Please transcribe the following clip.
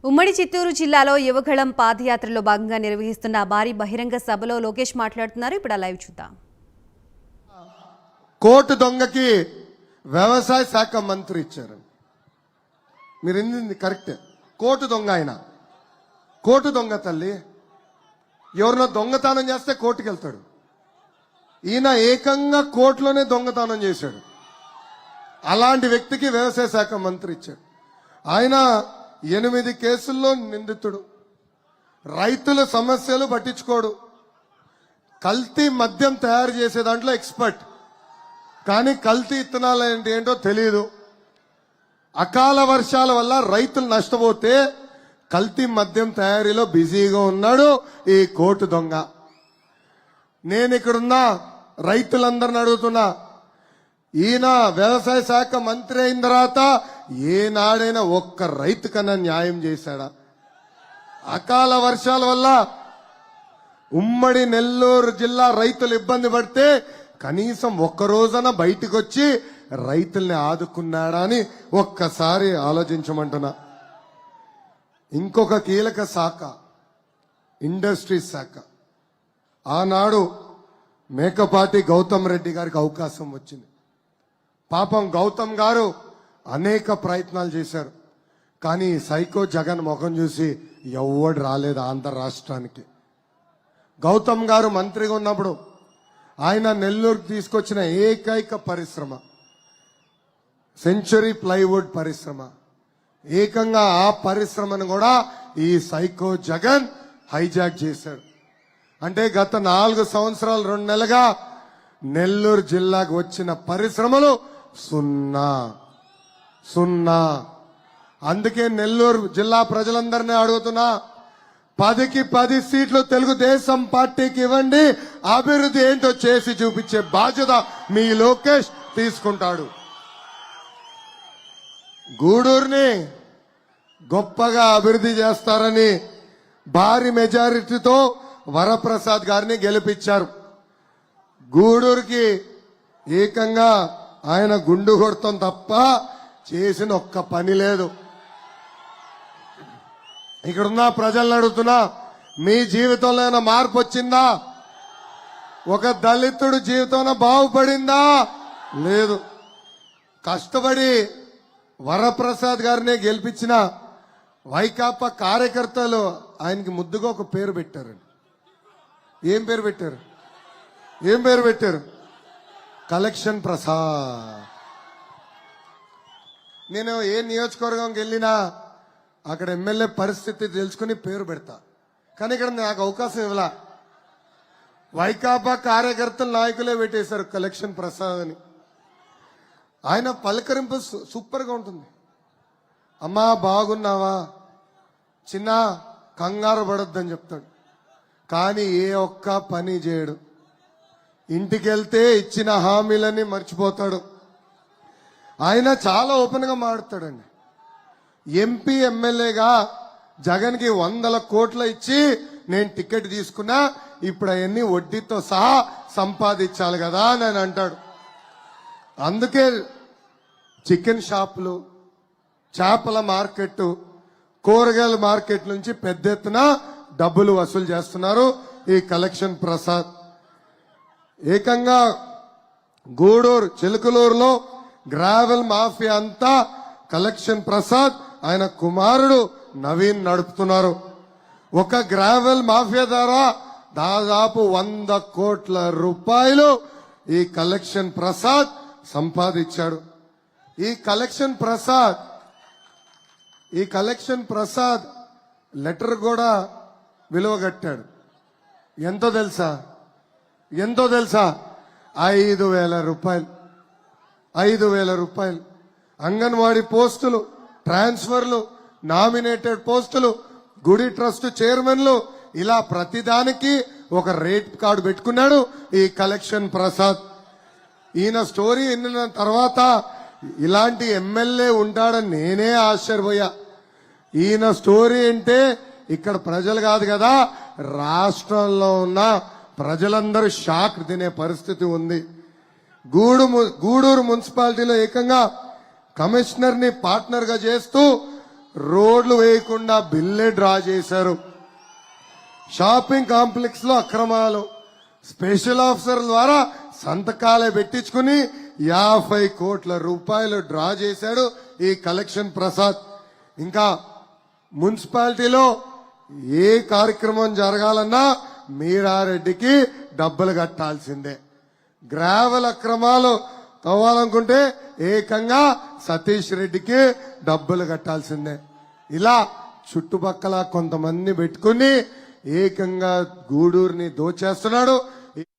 ఉమ్మడి చిత్తూరు జిల్లాలో యువగళం పాదయాత్రలో భాగంగా నిర్వహిస్తున్న భారీ బహిరంగ సభలో లోకేష్ మాట్లాడుతున్నారు. ఇప్పుడు లైవ్ చూద్దాం. కోర్టు దొంగకి వ్యవసాయ శాఖ మంత్రి ఇచ్చారు. మీరు ఎంది కరెక్ట్. కోర్టు దొంగ ఆయన, కోర్టు దొంగ తల్లి. ఎవరినో దొంగతనం చేస్తే కోర్టుకు వెళ్తాడు. ఈయన ఏకంగా కోర్టులోనే దొంగతనం చేశాడు. అలాంటి వ్యక్తికి వ్యవసాయ శాఖ మంత్రి ఇచ్చాడు. ఆయన 8 కేసుల్లో నిందితుడు. రైతుల సమస్యలు పట్టించుకోడు. కల్తీ మద్యం తయారు చేసే దాంట్లో ఎక్స్పర్ట్, కానీ కల్తీ ఇత్తనాలు ఏంటో తెలియదు. అకాల వర్షాల వల్ల రైతులు నష్టపోతే కల్తీ మద్యం తయారీలో బిజీగా ఉన్నాడు ఈ కోర్టు దొంగ. నేను ఇక్కడున్న రైతులందరిని అడుగుతున్నా, ఈయన వ్యవసాయ శాఖ మంత్రి అయిన తర్వాత ఏనాడైనా ఒక్క రైతు కన్నా న్యాయం చేశాడా? అకాల వర్షాల వల్ల ఉమ్మడి నెల్లూరు జిల్లా రైతులు ఇబ్బంది పడితే కనీసం ఒక్క రోజున బయటకు వచ్చి రైతుల్ని ఆదుకున్నాడా అని ఒక్కసారి ఆలోచించమంటున్నా. ఇంకొక కీలక శాఖ ఇండస్ట్రీస్ శాఖ. ఆనాడు మేకపాటి గౌతమ్ రెడ్డి గారికి అవకాశం వచ్చింది. పాపం గౌతమ్ గారు అనేక ప్రయత్నాలు చేశారు, కానీ సైకో జగన్ ముఖం చూసి ఎవ్వడు రాలేదు ఆంధ్ర రాష్ట్రానికి. గౌతమ్ గారు మంత్రిగా ఉన్నప్పుడు ఆయన నెల్లూరుకు తీసుకొచ్చిన ఏకైక పరిశ్రమ సెంచరీ ప్లైవుడ్ పరిశ్రమ. ఏకంగా ఆ పరిశ్రమను కూడా ఈ సైకో జగన్ హైజాక్ చేశాడు. అంటే గత 4 సంవత్సరాలు 2 నెలలుగా నెల్లూరు జిల్లాకు వచ్చిన పరిశ్రమలు సున్నా. అందుకే నెల్లూరు జిల్లా ప్రజలందరినీ అడుగుతున్నా, 10కి 10 సీట్లు తెలుగుదేశం పార్టీకి ఇవ్వండి. అభివృద్ధి ఏంటో చేసి చూపించే బాధ్యత మీ లోకేష్ తీసుకుంటాడు. గూడూరుని గొప్పగా అభివృద్ధి చేస్తారని భారీ మెజారిటీతో వరప్రసాద్ గారిని గెలిపించారు. గూడూరుకి ఏకంగా ఆయన గుండు కొడతాం తప్ప చేసిన ఒక్క పని లేదు. ఇక్కడున్న ప్రజలను అడుగుతున్నా, మీ జీవితంలో ఏమైనా మార్పు వచ్చిందా? ఒక దళితుడు జీవితంలో బాగుపడిందా? లేదు. కష్టపడి వరప్రసాద్ గారిని గెలిపించిన వైకాపా కార్యకర్తలు ఆయనకి ముద్దుగా ఒక పేరు పెట్టారండి. ఏం పేరు పెట్టారు? కలెక్షన్ ప్రసాద్. నేను ఏ నియోజకవర్గంకి వెళ్ళినా అక్కడ ఎమ్మెల్యే పరిస్థితి తెలుసుకుని పేరు పెడతా, కానీ ఇక్కడ నాకు అవకాశం ఇవ్వలా. వైకాపా కార్యకర్తలు నాయకులే పెట్టేశారు కలెక్షన్ ప్రసాద్ అని. ఆయన పలకరింపు సూపర్గా ఉంటుంది. అమ్మా బాగున్నావా, చిన్న కంగారు పడొద్దని చెప్తాడు, కానీ ఏ ఒక్క పని చేయడు. ఇంటికి వెళ్తే ఇచ్చిన హామీలన్నీ మర్చిపోతాడు. ఆయన చాలా ఓపెన్ గా మాట్లాడతాడండి. ఎంపీ ఎమ్మెల్యేగా జగన్ కి 100 కోట్లు ఇచ్చి నేను టికెట్ తీసుకున్నా, ఇప్పుడు అవన్నీ వడ్డీతో సహా సంపాదించాలి కదా అని అంటాడు. అందుకే చికెన్ షాపులు, చేపల మార్కెట్, కూరగాయల మార్కెట్ నుంచి పెద్ద ఎత్తున డబ్బులు వసూలు చేస్తున్నారు ఈ కలెక్షన్ ప్రసాద్. ఏకంగా గూడూరు చిలుకలూరులో గ్రావెల్ మాఫియా అంతా కలెక్షన్ ప్రసాద్ ఆయన కుమారుడు నవీన్ నడుపుతున్నారు. ఒక గ్రావెల్ మాఫియా ద్వారా దాదాపు 100 కోట్ల రూపాయలు ఈ కలెక్షన్ ప్రసాద్ సంపాదించాడు. ఈ కలెక్షన్ ప్రసాద్ లెటర్ కూడా విలువ కట్టాడు. ఎంతో తెలుసా? 5,000 రూపాయలు. 5,000 రూపాయలు. అంగన్వాడీ పోస్టులు, ట్రాన్స్ఫర్లు, నామినేటెడ్ పోస్టులు, గుడి ట్రస్ట్ చైర్మన్లు, ఇలా ప్రతిదానికి ఒక రేట్ కార్డు పెట్టుకున్నాడు ఈ కలెక్షన్ ప్రసాద్. ఈయన స్టోరీ విన్న తర్వాత ఇలాంటి ఎమ్మెల్యే ఉంటాడని నేనే ఆశ్చర్యపోయా. ఈయన స్టోరీ అంటే ఇక్కడ ప్రజలు కాదు కదా, రాష్ట్రంలో ఉన్న ప్రజలందరూ షాక్ తినే పరిస్థితి ఉంది. గూడూరు మున్సిపాలిటీలో ఏకంగా కమిషనర్ ని పార్ట్నర్ గా చేస్తూ రోడ్లు వేయకుండా బిల్లే డ్రా చేశారు. షాపింగ్ కాంప్లెక్స్ లో అక్రమాలు, స్పెషల్ ఆఫీసర్ ద్వారా సంతకాలే పెట్టించుకుని 50 కోట్ల రూపాయలు డ్రా చేశాడు ఈ కలెక్షన్ ప్రసాద్. ఇంకా మున్సిపాలిటీలో ఏ కార్యక్రమం జరగాలన్నా మీరారెడ్డికి డబ్బులు కట్టాల్సిందే. గ్రావెల్ అక్రమాలు తవ్వాలనుకుంటే ఏకంగా సతీష్ రెడ్డికి డబ్బులు కట్టాల్సిందే. ఇలా చుట్టుపక్కల కొంతమంది పెట్టుకుని ఏకంగా గూడూరుని దోచేస్తున్నాడు.